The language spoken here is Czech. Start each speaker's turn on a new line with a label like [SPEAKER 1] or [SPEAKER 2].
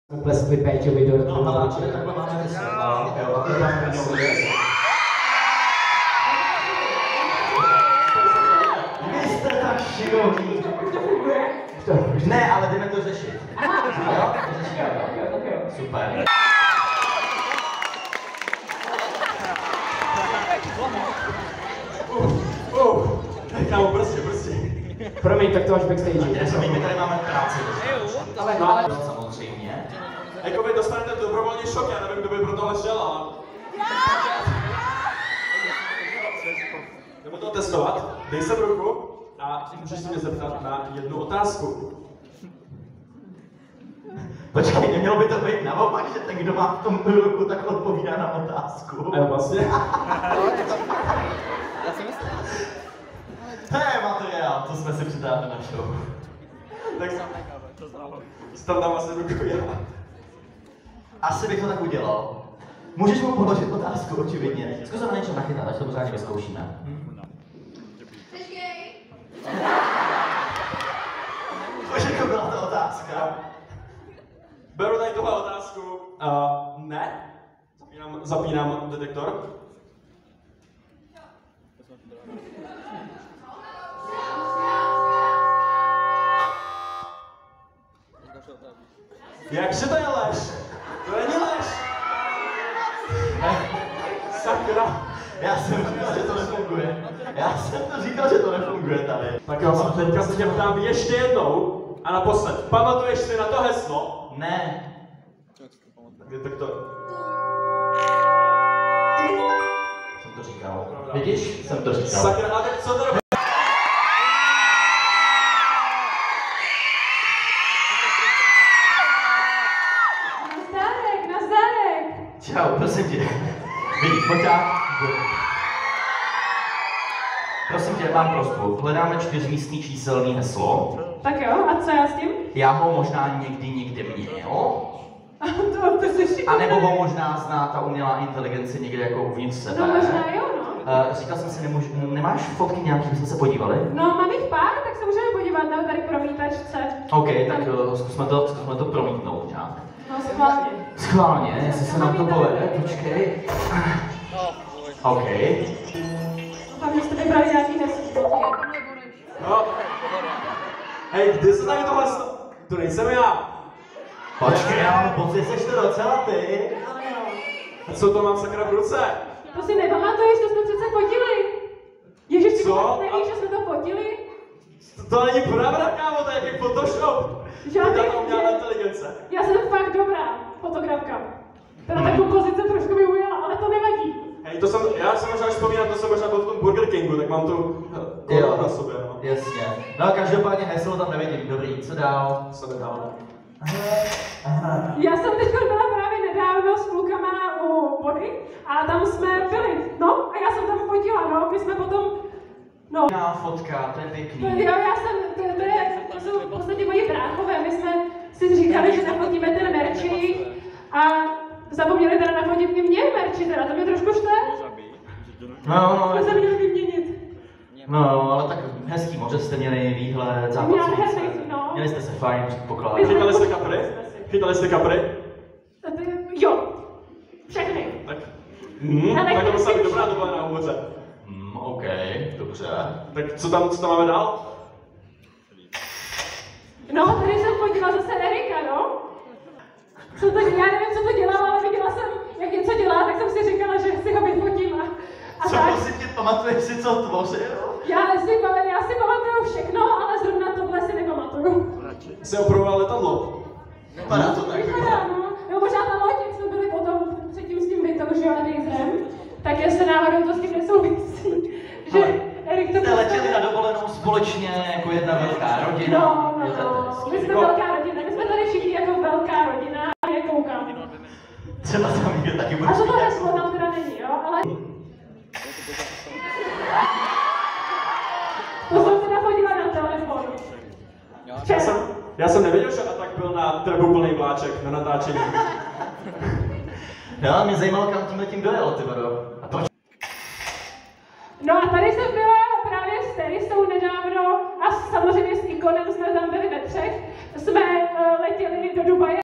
[SPEAKER 1] Pleskli Péťovi do
[SPEAKER 2] no, ale takhle máme vysvětla. Vy jste tak šikovní. Ne, ale jdeme to řešit. Jo? Super.
[SPEAKER 3] Kámo, prostě.
[SPEAKER 1] Promiň, tak to až backstage.
[SPEAKER 2] My tady máme práci.
[SPEAKER 1] Ale
[SPEAKER 2] samozřejmě.
[SPEAKER 3] Jako vy dostanete dobrovolně šok, já nevím, kdo by pro tohle šel, ale... Jdeme to testovat, dej sem ruku a můžeš se mě zeptat na jednu otázku.
[SPEAKER 2] Počkej, nemělo by to být naopak, že ten, kdo má v tom ruku, tak odpovídá na otázku.
[SPEAKER 3] A jo, vlastně.
[SPEAKER 2] Hej, materiál, to jsme si přitáhli na show.
[SPEAKER 3] Tak tam dám asi ruku já.
[SPEAKER 2] Asi bych to tak udělal. Můžeš mu položit otázku, očividně. Zkus se na něčem nachytat, až to pořádně vyzkoušíme.
[SPEAKER 4] Počkej.
[SPEAKER 2] Což jako byla ta otázka?
[SPEAKER 3] Beru tady tuhle otázku. Ne. Zapínám detektor. Jakže to je lež? To není lež! Sakra!
[SPEAKER 2] Já jsem říkal, že to nefunguje. Já jsem to říkal, že to nefunguje tady.
[SPEAKER 3] Tak jo, teďka se tě ptám ještě jednou a naposled. Pamatuješ si na to heslo?
[SPEAKER 2] Ne.
[SPEAKER 3] Tak detektor.
[SPEAKER 2] Jsem to říkal. Vidíš? Jsem to říkal.
[SPEAKER 3] Sakra, a tak co to robí?
[SPEAKER 4] Nazdárek.
[SPEAKER 2] Čau, prosím tě. Vidíš, foťák? Prosím tě, mám prosbu. Hledáme 4místný číselný heslo.
[SPEAKER 4] Tak jo, a co já s tím?
[SPEAKER 2] Já ho možná někdy měl.
[SPEAKER 4] To jsi šikovný.
[SPEAKER 2] A nebo ho možná zná ta umělá inteligence někde jako uvnitř sebe.
[SPEAKER 4] No možná jo, no.
[SPEAKER 2] Říkal jsem si, nemáš fotky nějaký, bychom se podívali?
[SPEAKER 4] No mám jich pár, tak se můžeme podívat na tady promítačce.
[SPEAKER 2] OK, tak zkusme to promítnout nějak.
[SPEAKER 4] No schválně.
[SPEAKER 2] Schválně, jestli se nám to povede, počkej. OK.
[SPEAKER 4] Doufám, že jste vybrali nějaký heslo.
[SPEAKER 3] No. Hej, kdy se tady tohle stalo? To nejsem já.
[SPEAKER 2] Počkej, já mám pocit, že jsi to docela ty.
[SPEAKER 3] A co to mám sakra v ruce?
[SPEAKER 4] To si nepamatuješ, to jsme přece fotili. Ježiš, ty
[SPEAKER 3] Co?
[SPEAKER 4] vůbec nevíš, že jsme to fotili?
[SPEAKER 3] To není pravda, kámo, to je jaký Photoshop.
[SPEAKER 4] Žádný.
[SPEAKER 3] To je ta umělá inteligence.
[SPEAKER 4] Já jsem fakt dobrá fotografka. Teda ta kompozice trošku mi ujela, ale to nevadí.
[SPEAKER 3] Hej, já jsem možná vzpomínám, to jsem možná byl v tom Burger Kingu, tak mám tu korunu na sobě, no.
[SPEAKER 2] Jasně. No každopádně heslo tam nevidím, dobrý, co dál?
[SPEAKER 3] Co nedávno.
[SPEAKER 4] Já jsem teď byla právě nedávno s klukama u vody a tam jsme byli, no, a já jsem tam fotila, no, my jsme potom, no.
[SPEAKER 2] Fotka, to je pěkný.
[SPEAKER 4] Jo, to jsou v podstatě moji bráchové, my jsme si říkali, že nafotíme ten merčík a zapomněli teda nafotit i mě merči, teda to mě trošku štve.
[SPEAKER 2] No,
[SPEAKER 4] Jsme se měli vyměnit.
[SPEAKER 2] no, ale tak hezký, možná jste měli výhled, západ
[SPEAKER 4] Měli
[SPEAKER 2] slunce.
[SPEAKER 4] hezký, no.
[SPEAKER 2] Měli jste se fajn, předpokládám.
[SPEAKER 3] Chytali jste kapry? Chytali jste kapry?
[SPEAKER 4] Jo, všechny.
[SPEAKER 3] Tak.
[SPEAKER 4] Ale
[SPEAKER 3] Tak to musela být
[SPEAKER 4] když-
[SPEAKER 3] dobrá doba na úvoře.
[SPEAKER 2] OK, dobře.
[SPEAKER 3] Tak co tam máme dál?
[SPEAKER 4] No, tady jsem fotila zase Erika, no. Já nevím, co to dělala, ale viděla jsem, jak něco dělá, tak jsem si říkala, že si ho vyfotím a
[SPEAKER 2] Co
[SPEAKER 4] tak.
[SPEAKER 2] prosím tě, pamatuješ si, co tvořil?
[SPEAKER 4] Já si pamatuju všechno, ale zrovna tohle si nepamatuju.
[SPEAKER 3] Jsi opravoval letadlo.
[SPEAKER 2] Vypadá to tak.
[SPEAKER 4] Vypadá, no. Jo, možná ta loď, jak jsme byli potom předtím s tím Viktorem, že jo, Dejzrem, tak jestli náhodou to s tím nesouvisí, že
[SPEAKER 2] Ale
[SPEAKER 4] Erik to
[SPEAKER 2] jste letěli na dovolenou společně jako jedna velká rodina.
[SPEAKER 4] No,
[SPEAKER 2] Je to hezký.
[SPEAKER 4] my jsme velká rodina, my jsme tady všichni jako velká rodina, je koukám.
[SPEAKER 2] Třeba tam někde taky bude.
[SPEAKER 4] A to heslo tam teda není, jo, ale... To jsem si nafotila na telefon.
[SPEAKER 3] Já jsem nevěděl, že Atak byl na trbu plný vláček na natáčení.
[SPEAKER 2] Jo, mě zajímalo, kam tímhletím dojel, ty vado. A to...
[SPEAKER 4] No a tady jsem byla právě s Terisou nedávno a samozřejmě s Ikonem jsme tam byli ve třech. Jsme letěli do Dubaje.